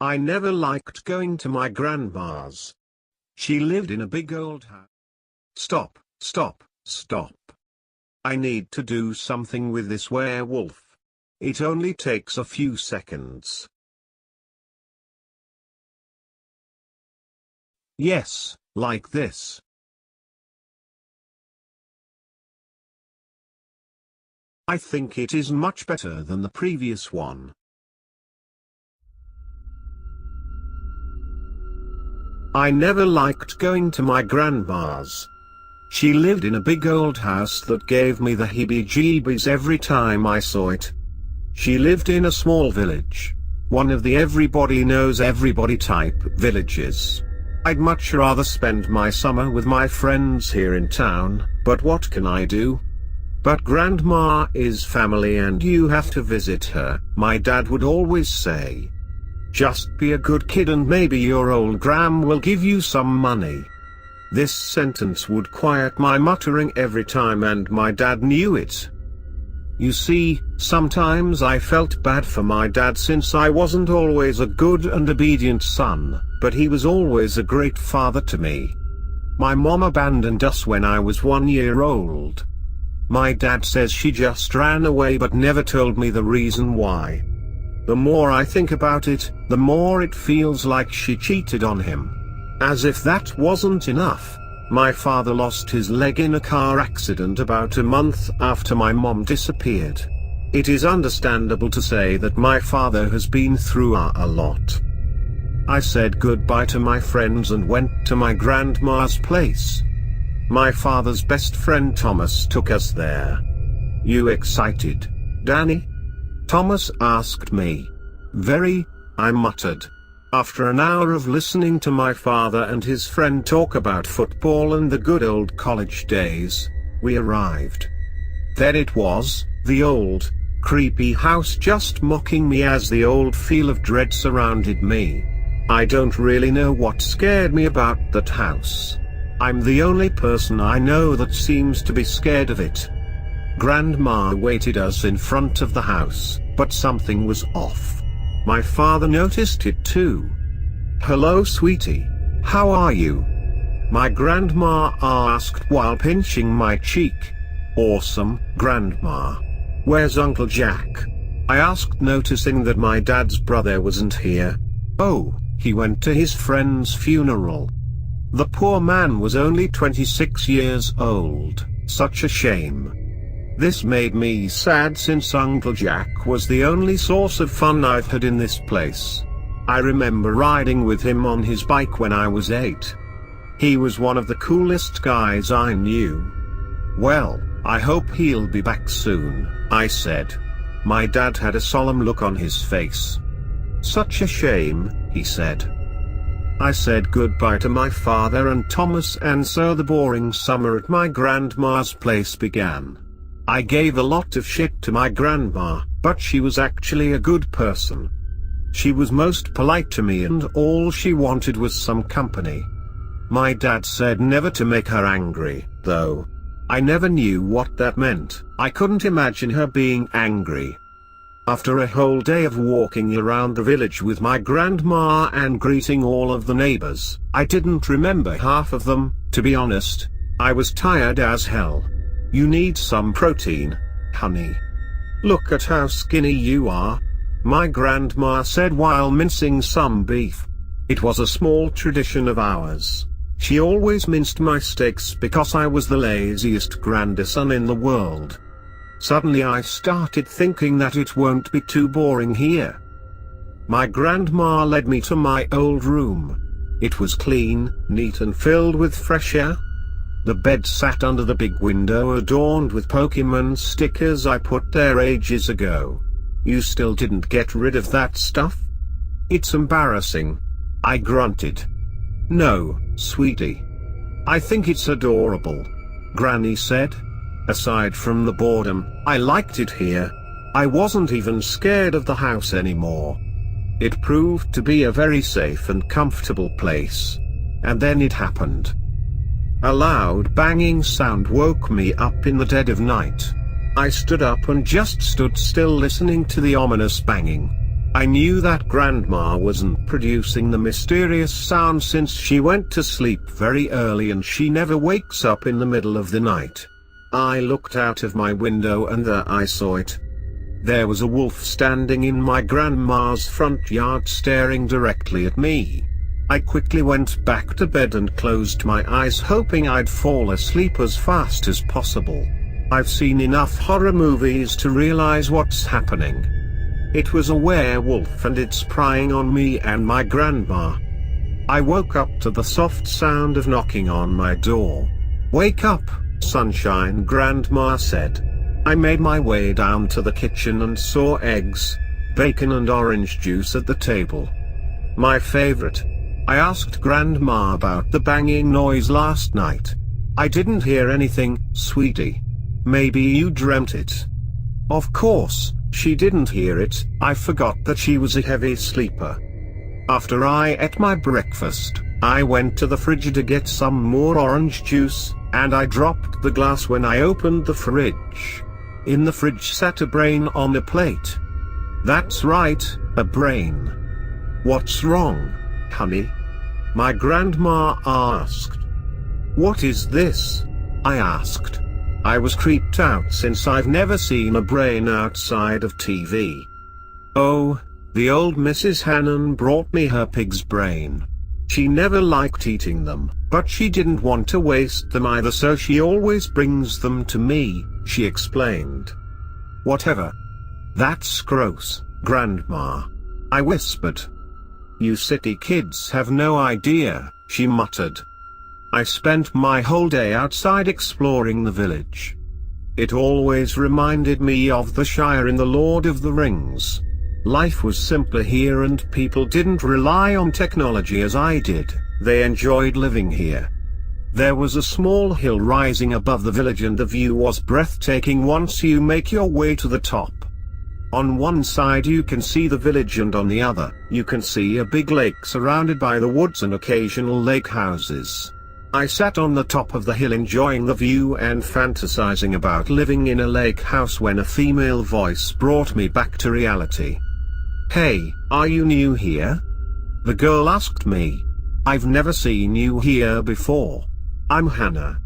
I never liked going to my grandma's. She lived in a big old house. Stop, stop, stop. I need to do something with this werewolf. It only takes a few seconds. Yes, like this. I think it is much better than the previous one. I never liked going to my grandma's. She lived in a big old house that gave me the heebie-jeebies every time I saw it. She lived in a small village. One of the everybody knows everybody type villages. I'd much rather spend my summer with my friends here in town, but what can I do? But grandma is family and you have to visit her, my dad would always say. Just be a good kid and maybe your old gram will give you some money. This sentence would quiet my muttering every time and my dad knew it. You see, sometimes I felt bad for my dad since I wasn't always a good and obedient son, but he was always a great father to me. My mom abandoned us when I was 1 year old. My dad says she just ran away but never told me the reason why. The more I think about it, the more it feels like she cheated on him. As if that wasn't enough, my father lost his leg in a car accident about a month after my mom disappeared. It is understandable to say that my father has been through a lot. I said goodbye to my friends and went to my grandma's place. My father's best friend Thomas took us there. You excited, Danny? Thomas asked me. Very, I muttered. After an hour of listening to my father and his friend talk about football and the good old college days, we arrived. There it was, the old, creepy house just mocking me as the old feel of dread surrounded me. I don't really know what scared me about that house. I'm the only person I know that seems to be scared of it. Grandma waited us in front of the house, but something was off. My father noticed it too. Hello sweetie, how are you? My grandma asked while pinching my cheek. Awesome, Grandma. Where's Uncle Jack? I asked, noticing that my dad's brother wasn't here. Oh, he went to his friend's funeral. The poor man was only 26 years old, such a shame. This made me sad since Uncle Jack was the only source of fun I've had in this place. I remember riding with him on his bike when I was 8. He was one of the coolest guys I knew. Well, I hope he'll be back soon, I said. My dad had a solemn look on his face. Such a shame, he said. I said goodbye to my father and Thomas, and so the boring summer at my grandma's place began. I gave a lot of shit to my grandma, but she was actually a good person. She was most polite to me and all she wanted was some company. My dad said never to make her angry, though. I never knew what that meant. I couldn't imagine her being angry. After a whole day of walking around the village with my grandma and greeting all of the neighbors, I didn't remember half of them, to be honest. I was tired as hell. You need some protein, honey. Look at how skinny you are, my grandma said while mincing some beef. It was a small tradition of ours. She always minced my steaks because I was the laziest grandson in the world. Suddenly I started thinking that it won't be too boring here. My grandma led me to my old room. It was clean, neat and filled with fresh air. The bed sat under the big window adorned with Pokemon stickers I put there ages ago. You still didn't get rid of that stuff? It's embarrassing. I grunted. No, sweetie. I think it's adorable, Granny said. Aside from the boredom, I liked it here. I wasn't even scared of the house anymore. It proved to be a very safe and comfortable place. And then it happened. A loud banging sound woke me up in the dead of night. I stood up and just stood still listening to the ominous banging. I knew that Grandma wasn't producing the mysterious sound since she went to sleep very early and she never wakes up in the middle of the night. I looked out of my window and there I saw it. There was a wolf standing in my grandma's front yard staring directly at me. I quickly went back to bed and closed my eyes hoping I'd fall asleep as fast as possible. I've seen enough horror movies to realize what's happening. It was a werewolf and it's prying on me and my grandma. I woke up to the soft sound of knocking on my door. "Wake up, sunshine," Grandma said. I made my way down to the kitchen and saw eggs, bacon and orange juice at the table. My favorite. I asked Grandma about the banging noise last night. "I didn't hear anything, sweetie. Maybe you dreamt it." Of course, she didn't hear it. I forgot that she was a heavy sleeper. After I ate my breakfast, I went to the fridge to get some more orange juice, and I dropped the glass when I opened the fridge. In the fridge sat a brain on a plate. That's right, a brain. "What's wrong, honey?" my grandma asked. "What is this?" I asked. I was creeped out since I've never seen a brain outside of TV. "Oh, the old Mrs. Hannon brought me her pig's brain. She never liked eating them, but she didn't want to waste them either, so she always brings them to me," she explained. "Whatever. That's gross, Grandma," I whispered. "You city kids have no idea," she muttered. I spent my whole day outside exploring the village. It always reminded me of the Shire in The Lord of the Rings. Life was simpler here and people didn't rely on technology as I did. They enjoyed living here. There was a small hill rising above the village and the view was breathtaking once you make your way to the top. On one side you can see the village and on the other, you can see a big lake surrounded by the woods and occasional lake houses. I sat on the top of the hill enjoying the view and fantasizing about living in a lake house when a female voice brought me back to reality. "Hey, are you new here?" the girl asked me. "I've never seen you here before." "I'm Hannah."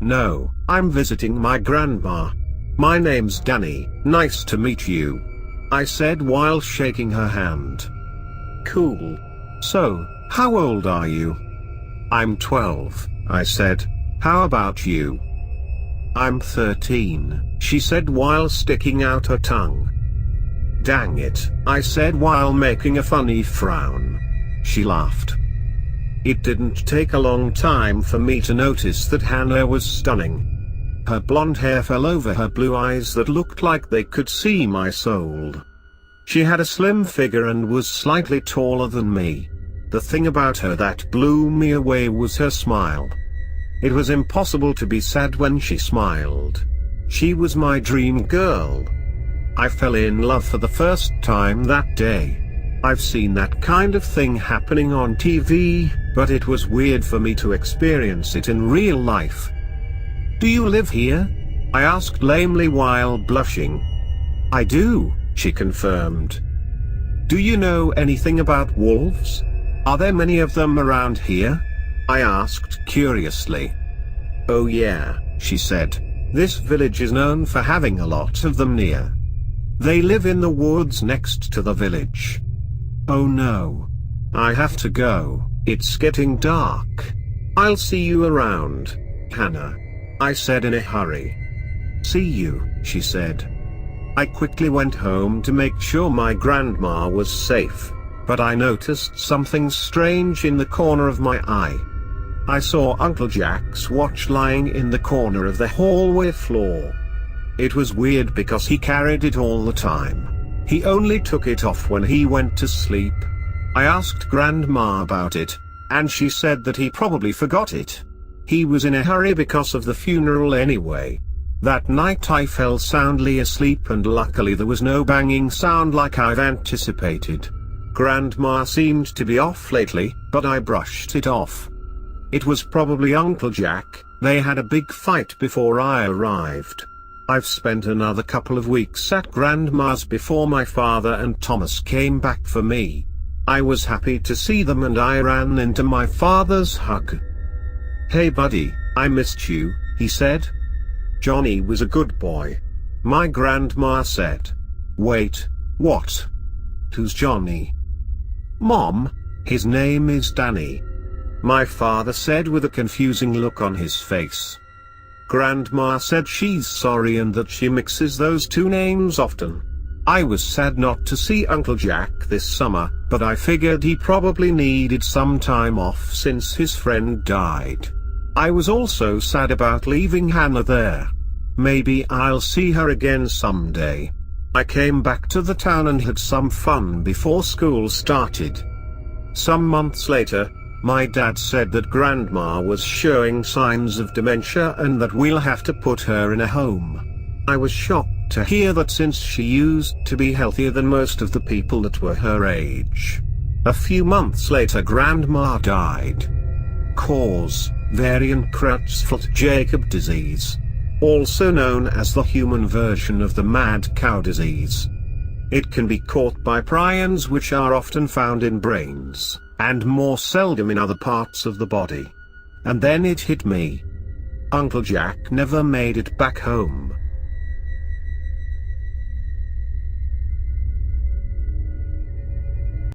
"No, I'm visiting my grandma. My name's Danny, nice to meet you," I said while shaking her hand. "Cool. So, how old are you?" "I'm 12, I said. "How about you?" "I'm 13, she said while sticking out her tongue. "Dang it," I said while making a funny frown. She laughed. It didn't take a long time for me to notice that Hannah was stunning. Her blonde hair fell over her blue eyes that looked like they could see my soul. She had a slim figure and was slightly taller than me. The thing about her that blew me away was her smile. It was impossible to be sad when she smiled. She was my dream girl. I fell in love for the first time that day. I've seen that kind of thing happening on TV, but it was weird for me to experience it in real life. "Do you live here?" I asked lamely while blushing. "I do," she confirmed. "Do you know anything about wolves? Are there many of them around here?" I asked curiously. "Oh yeah," she said. "This village is known for having a lot of them near. They live in the woods next to the village." "Oh no. I have to go, it's getting dark. I'll see you around, Hannah," I said in a hurry. "See you," she said. I quickly went home to make sure my grandma was safe. But I noticed something strange in the corner of my eye. I saw Uncle Jack's watch lying in the corner of the hallway floor. It was weird because he carried it all the time. He only took it off when he went to sleep. I asked Grandma about it, and she said that he probably forgot it. He was in a hurry because of the funeral anyway. That night I fell soundly asleep and luckily there was no banging sound like I've anticipated. Grandma seemed to be off lately, but I brushed it off. It was probably Uncle Jack. They had a big fight before I arrived. I've spent another couple of weeks at Grandma's before my father and Thomas came back for me. I was happy to see them and I ran into my father's hug. "Hey buddy, I missed you," he said. "Johnny was a good boy." My grandma said. "Wait, what? Who's Johnny?" "Mom, his name is Danny," my father said with a confusing look on his face. Grandma said she's sorry and that she mixes those two names often. I was sad not to see Uncle Jack this summer, but I figured he probably needed some time off since his friend died. I was also sad about leaving Hannah there. Maybe I'll see her again someday. I came back to the town and had some fun before school started. Some months later, my dad said that Grandma was showing signs of dementia and that we'll have to put her in a home. I was shocked to hear that since she used to be healthier than most of the people that were her age. A few months later Grandma died. Cause: variant Creutzfeldt-Jakob disease. Also known as the human version of the mad cow disease. It can be caught by prions which are often found in brains, and more seldom in other parts of the body. And then it hit me. Uncle Jack never made it back home.